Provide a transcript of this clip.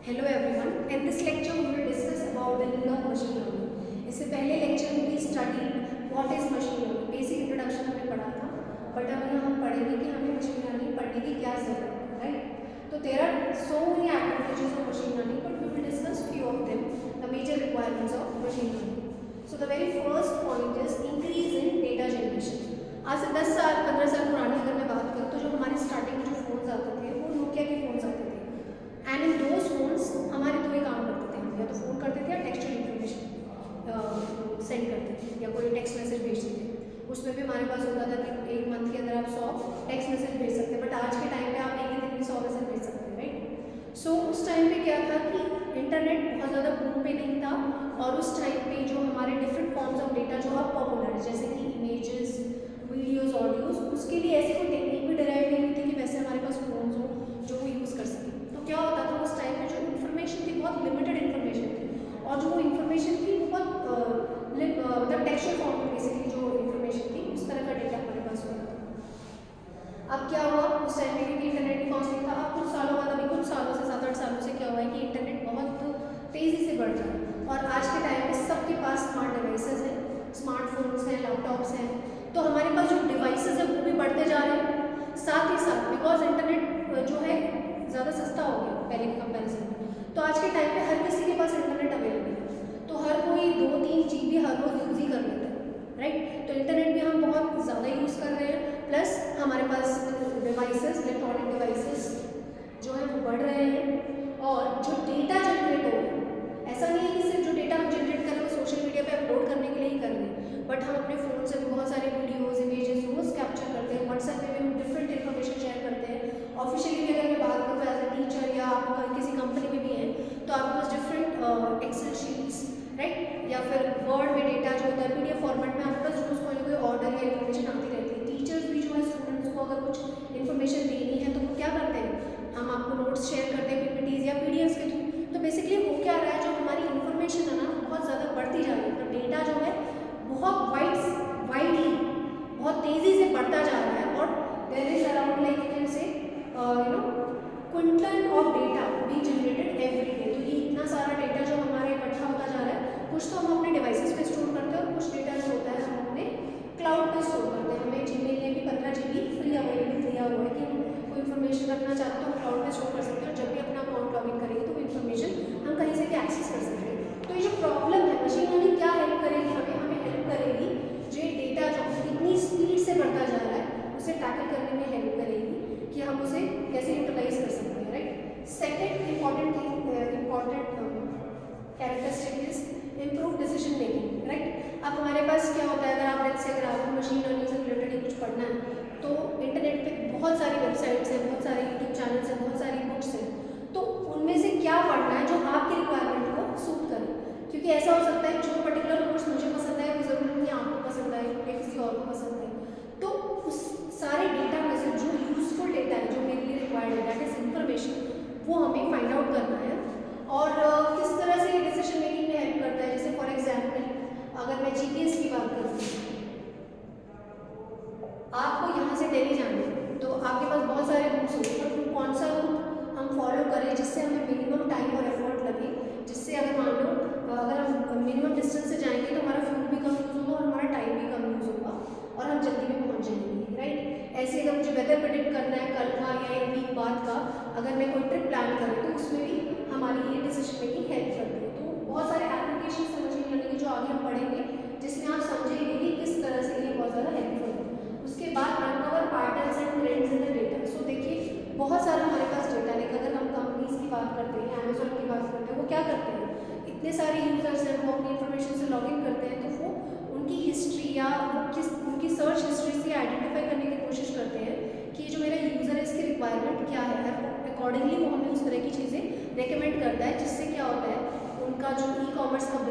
Hello everyone. In this lecture we will discuss about the meaning of machine learning. इससे पहले lecture में भी study what is machine learning, basic introduction हमने पढ़ा था, but अब यहाँ हम पढ़ेंगे कि हमें मशीन लर्निंग पढ़ने की क्या जरूरत है, राइट। तो there are so many advantages of machine learning, but we will discuss few of them, the major requirements of machine learning. So the very first point is increase in data generation. आज से 10 साल 15 साल पुरानी अगर मैं बात करूँ तो जो हमारे स्टार्टिंग में जो फोन्स आते थे वो नोकिया के फोन्स आते थे, एंड इन दोज फोन्स हमारे दो ही काम करते थे, हम या तो फ़ोन करते थे या टेक्सचुअल इन्फॉर्मेशन सेंड करते थे या कोई टेक्स्ट मैसेज भेजते थे। उसमें भी हमारे पास होता था कि एक मंथ के अंदर आप 100 टेक्स्ट मैसेज भेज सकते हैं, बट आज के टाइम पे आप एक ही दिन में 100 मैसेज भेज सकते हैं, राइट। सो उस टाइम पे क्या था कि इंटरनेट बहुत ज़्यादा बूम पे नहीं था, और उस टाइम पे जो हमारे डिफरेंट फॉर्म्स ऑफ डेटा जो अब पॉपुलर है, जैसे कि इमेजेस, वीडियोज़, ऑडियोज़, उसके लिए ऐसी कोई टेक्निक भी डिराइव नहीं हुई थी कि वैसे हमारे पास फ़ोन्स हो जो वो यूज़ कर सकें। तो क्या होता था उस टाइम पे जो इन्फॉर्मेशन थी बहुत लिमिटेड इन्फॉर्मेशन थी, और जो वो इन्फॉर्मेशन थी वो बहुत मतलब टेक्सचुअल फॉर्म में बेसिकली जो इन्फॉर्मेशन थी उस तरह का डेटा हमारे पास होता था। अब क्या हुआ उस टाइम पे, क्योंकि इंटरनेट भी पहुँच नहीं था, अब कुछ सालों बाद, अभी कुछ सालों से 7-8 सालों से क्या हुआ है कि इंटरनेट बहुत तेज़ी से बढ़ रहा है, और आज के टाइम पे सबके पास स्मार्ट डिवाइसेज हैं, स्मार्टफोन्स हैं, लैपटॉप्स हैं। तो हमारे पास जो डिवाइसेज है वो भी बढ़ते जा रहे हैं, साथ ही साथ बिकॉज इंटरनेट जो है ज़्यादा सस्ता हो गया पहले के कंपैरिजन में, तो आज के टाइम पे हर किसी के पास इंटरनेट अवेलेबल है, तो हर कोई 2-3 GB हर रोज़ यूज़ ही कर लेता है, राइट। तो इंटरनेट भी हम बहुत ज़्यादा यूज़ कर रहे हैं, प्लस हमारे पास डिवाइसेस, इलेक्ट्रॉनिक डिवाइसेस जो है वो बढ़ रहे हैं, और जो डेटा जनरेट हो रहा है, ऐसा नहीं है कि सिर्फ जो डेटा हम जनरेट कर रहे हैं सोशल मीडिया पे अपलोड करने के लिए ही कर रहे हैं, बट हम अपने फ़ोन से भी बहुत सारे वीडियोज़, इमेजेस रोज़ कैप्चर करते हैं, व्हाट्सएप पे भी हम डिफरेंट इन्फॉर्मेशन शेयर करते हैं। ऑफिशियली भी अगर मैं बात करूँ एज ए टीचर या आप किसी कंपनी में भी हैं तो आपके पास डिफरेंट एक्सेल शीट्स, राइट, या फिर वर्ड में डेटा जो होता है PDF फॉर्मेट में आपके पास रोज़ कोई ना कोई ऑर्डर या इन्फॉर्मेशन आती रहती है। टीचर्स भी जो है स्टूडेंट्स को अगर कुछ इन्फॉर्मेशन देनी है तो वो क्या करते हैं, हम आपको नोट्स शेयर करते हैं PPTs या PDFs के थ्रू। तो बेसिकली हो क्या रहा है, जो हमारी इन्फॉर्मेशन है ना बहुत ज़्यादा बढ़ती जा रही है, तो डेटा जो है बहुत वाइडली बहुत तेज़ी से बढ़ता जा रहा है, और there is around like you can say quintal of data being generated every day. तो ये इतना सारा डेटा जो हमारा इकट्ठा होता जा रहा है, कुछ तो हम अपने डिवाइसेस पे स्टोर करते हैं और कुछ डेटा जो होता है हम अपने क्लाउड पे स्टोर करते हैं। हमें जीमेल ने भी 15 GB फ्री अवेलेबल दिया हुआ है कि हम कोई इन्फॉर्मेशन रखना चाहते हैं तो हम क्लाउड पे स्टोर कर सकते हैं, और जब भी अपना अकाउंट लॉग इन करेंगे तो वो इन्फॉर्मेशन हम कहीं से भी एक्सेस कर सकते हैं। तो ये जो प्रॉब्लम है, मशीन लर्निंग क्या हेल्प करेगी हमें हेल्प करेगी जो डेटा जो इतनी स्पीड से बढ़ता जा रहा है उसे टैकल करने में हेल्प करेगी कि हम उसे कैसे यूटिलाइज कर सकते हैं, right. Second important characteristic is improve decision making, right. अब हमारे पास क्या होता है, अगर आप लेट्स से अगर आपको मशीन लर्निंग से रिलेटेड कुछ पढ़ना है तो इंटरनेट पे बहुत सारी वेबसाइट्स हैं, बहुत सारे यूट्यूब चैनल्स हैं, बहुत सारी बुक्स हैं, तो उनमें से क्या पढ़ना है जो आपकी रिक्वायरमेंट को सूट करे, क्योंकि ऐसा हो सकता है जो पर्टिकुलर कोर्स मुझे पसंद है वो ज़रूरी नहीं आपको पसंद आए या किसी और को पसंद आए। तो उस सारे डेटा में से जो यूजफुल डेटा है जो मेरे लिए रिक्वायर्ड है, दैट इज इन्फॉर्मेशन, वो हमें फाइंड आउट करना है। और किस तरह से डिसीजन मेकिंग में हेल्प करता है, जैसे फॉर एग्जाम्पल अगर मैं GPS की बात करूँ, आपको यहाँ से दिल्ली जाना है तो आपके पास बहुत सारे रूट्स होंगे, तो कौन सा रूट हम फॉलो करें जिससे हमें मिनिमम टाइम और एफर्ट लगे, जिससे अगर मान लो अगर हम मिनिमम डिस्टेंस से जाएंगे तो हमारा फ्यूल भी कम यूज़ होगा और हमारा टाइम भी कम यूज़ होगा और हम जल्दी भी पहुँच जाएंगे, राइट। ऐसे अगर मुझे वेदर प्रेडिक्ट करना है कल का या एक वीक बाद का, अगर मैं कोई ट्रिप प्लान करूँ तो उसमें भी हमारी ये डिसीजन मेकिंग हेल्प करती है। तो बहुत सारे एप्लीकेशन समझने लगे जो आगे हम पढ़ेंगे, जिसमें आप समझेंगे कि किस तरह से ये बहुत ज़्यादा हेल्पफुल है। उसके बाद uncover patterns and trends in the data. So देखिए बहुत सारा हमारे पास डेटा है, अगर हम कंपनीज की बात करते हैं, अमेजोन की बात करते हैं, वो क्या करते हैं, इतने सारे यूजर्स हैं, वो अपनी इन्फॉर्मेशन से लॉगिन करते हैं, तो वो उनकी हिस्ट्री या उनकी सर्च हिस्ट्री से आइडेंटिफाई करने की कोशिश करते हैं कि जो मेरा यूज़र है इसकी रिक्वायरमेंट क्या है, अकॉर्डिंगली वो हमें उस तरह की चीज़ें रेकमेंड करता है, जिससे क्या होता है उनका जो ई-कॉमर्स का